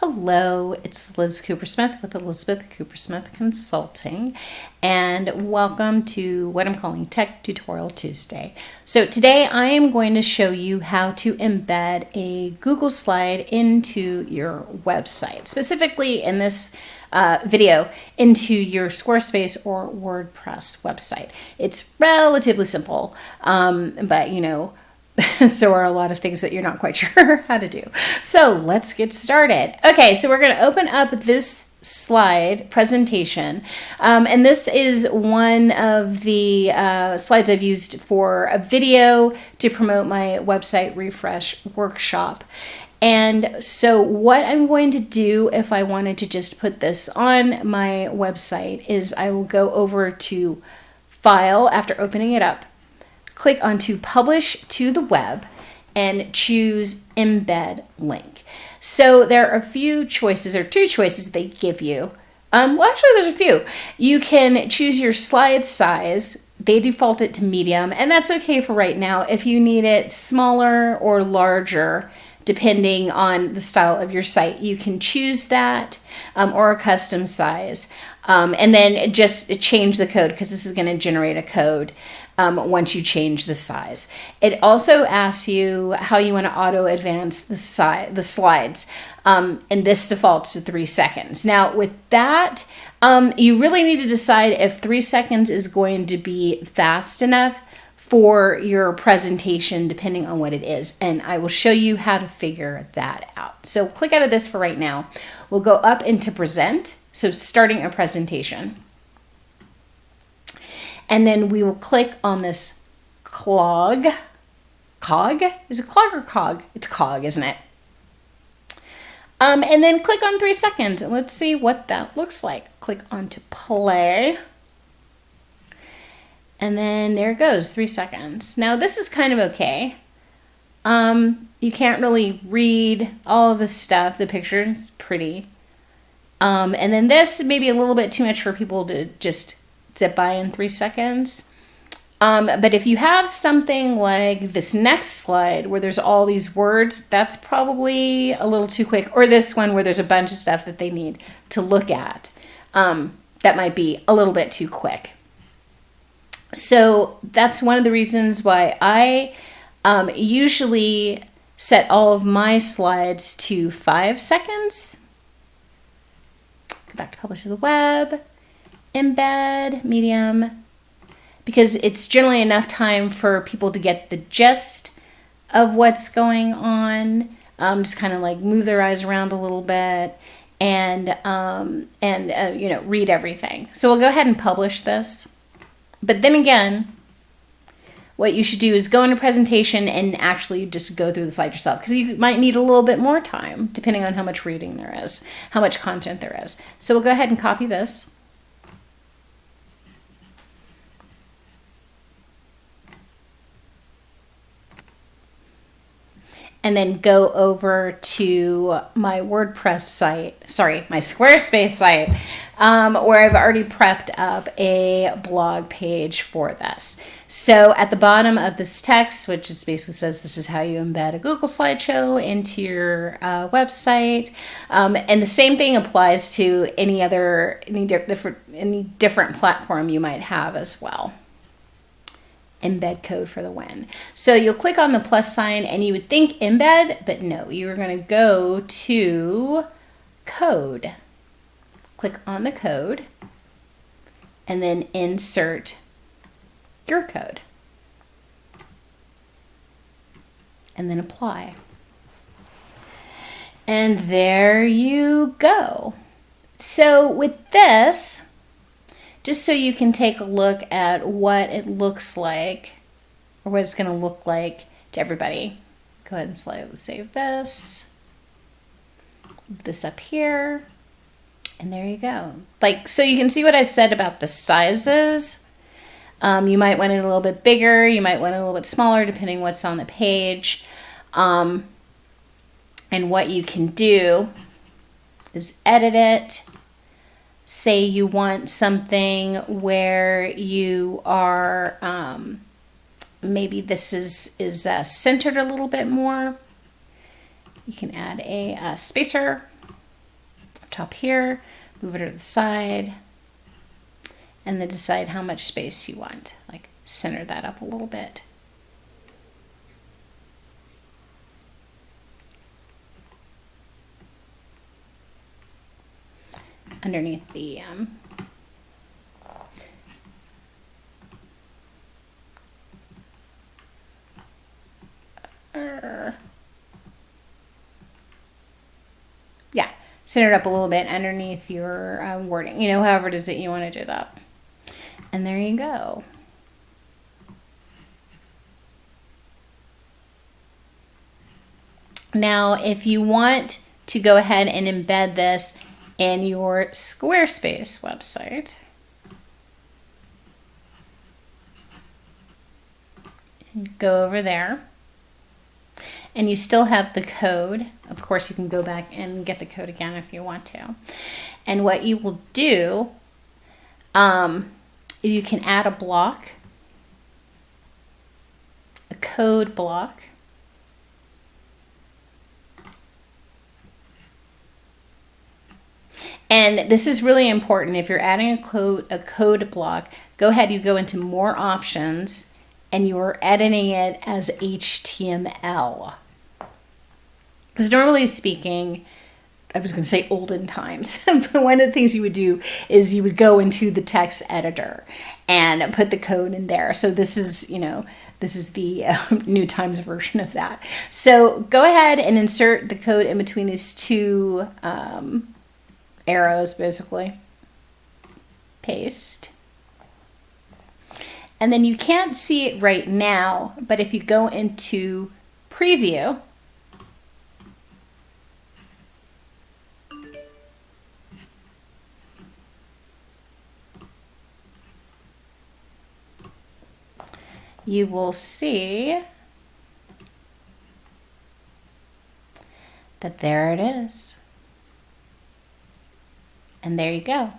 Hello, it's Liz Cooper-Smith with Elizabeth Cooper-Smith Consulting, and welcome to what I'm calling Tech Tutorial Tuesday. So today I am going to show you how to embed a Google slide into your website, specifically in this video into your Squarespace or WordPress website. It's relatively simple, but so are a lot of things that you're not quite sure how to do. So let's get started. Okay, so we're going to open up this slide presentation. And this is one of the slides I've used for a video to promote my website refresh workshop. And so what I'm going to do if I wanted to just put this on my website is I will go over to File after opening it up, click onto Publish to the Web, and choose Embed Link. So there are a few choices, or two choices they give you. Well, actually, there's a few. You can choose your slide size. They default it to medium, and that's okay for right now. If you need it smaller or larger, depending on the style of your site, you can choose that, or a custom size. And then just change the code, because this is going to generate a code once you change the size. It also asks you how you want to auto advance the slides, and this defaults to 3 seconds. Now with that, you really need to decide if 3 seconds is going to be fast enough for your presentation, depending on what it is, and I will show you how to figure that out. So click out of this for right now. We'll go up into Present, so starting a presentation. And then we will click on this cog. Cog? Is it clog or cog? It's cog, isn't it? And then click on 3 seconds, and let's see what that looks like. Click onto play. And then there it goes, 3 seconds. Now this is kind of okay. You can't really read all of the stuff. The picture is pretty. And then this may be a little bit too much for people to just zip by in 3 seconds. But if you have something like this next slide where there's all these words, that's probably a little too quick. Or this one where there's a bunch of stuff that they need to look at. That might be a little bit too quick. So that's one of the reasons why I usually set all of my slides to 5 seconds. Go back to Publish to the Web. Embed, medium, because it's generally enough time for people to get the gist of what's going on, just kind of like move their eyes around a little bit and read everything. So we'll go ahead and publish this. But then again, what you should do is go into presentation and actually just go through the slide yourself, because you might need a little bit more time depending on how much reading there is, how much content there is. So we'll go ahead and copy this. And then go over to my WordPress site, my Squarespace site, where I've already prepped up a blog page for this. So at the bottom of this text, which just basically says this is how you embed a Google slideshow into your website, and the same thing applies to any different platform you might have as well. Embed code for the win. So you'll click on the plus sign and you would think embed, but no, you're going to go to code. Click on the code and then insert your code. And then apply. And there you go. So with this, just so you can take a look at what it looks like, or what it's going to look like to everybody. Go ahead and save this. Move this up here. And there you go. So you can see what I said about the sizes. You might want it a little bit bigger. You might want it a little bit smaller, depending what's on the page. And what you can do is edit it. Say you want something where you are, maybe this is centered a little bit more. You can add a spacer top here, move it to the side, and then decide how much space you want. Like center that up a little bit. Underneath the yeah, center it up a little bit underneath your wording, however it is that you want to do that. And there you go. Now, if you want to go ahead and embed this in your Squarespace website, go over there, and you still have the code. Of course, you can go back and get the code again if you want to. And what you will do is you can add a block, a code block. And this is really important. If you're adding a code block, go ahead, you go into more options, and you're editing it as HTML. Because normally speaking, I was going to say olden times, but one of the things you would do is you would go into the text editor and put the code in there. So this is, this is the New Times version of that. So go ahead and insert the code in between these two arrows, basically. Paste. And then you can't see it right now, but if you go into preview, you will see that there it is. And there you go.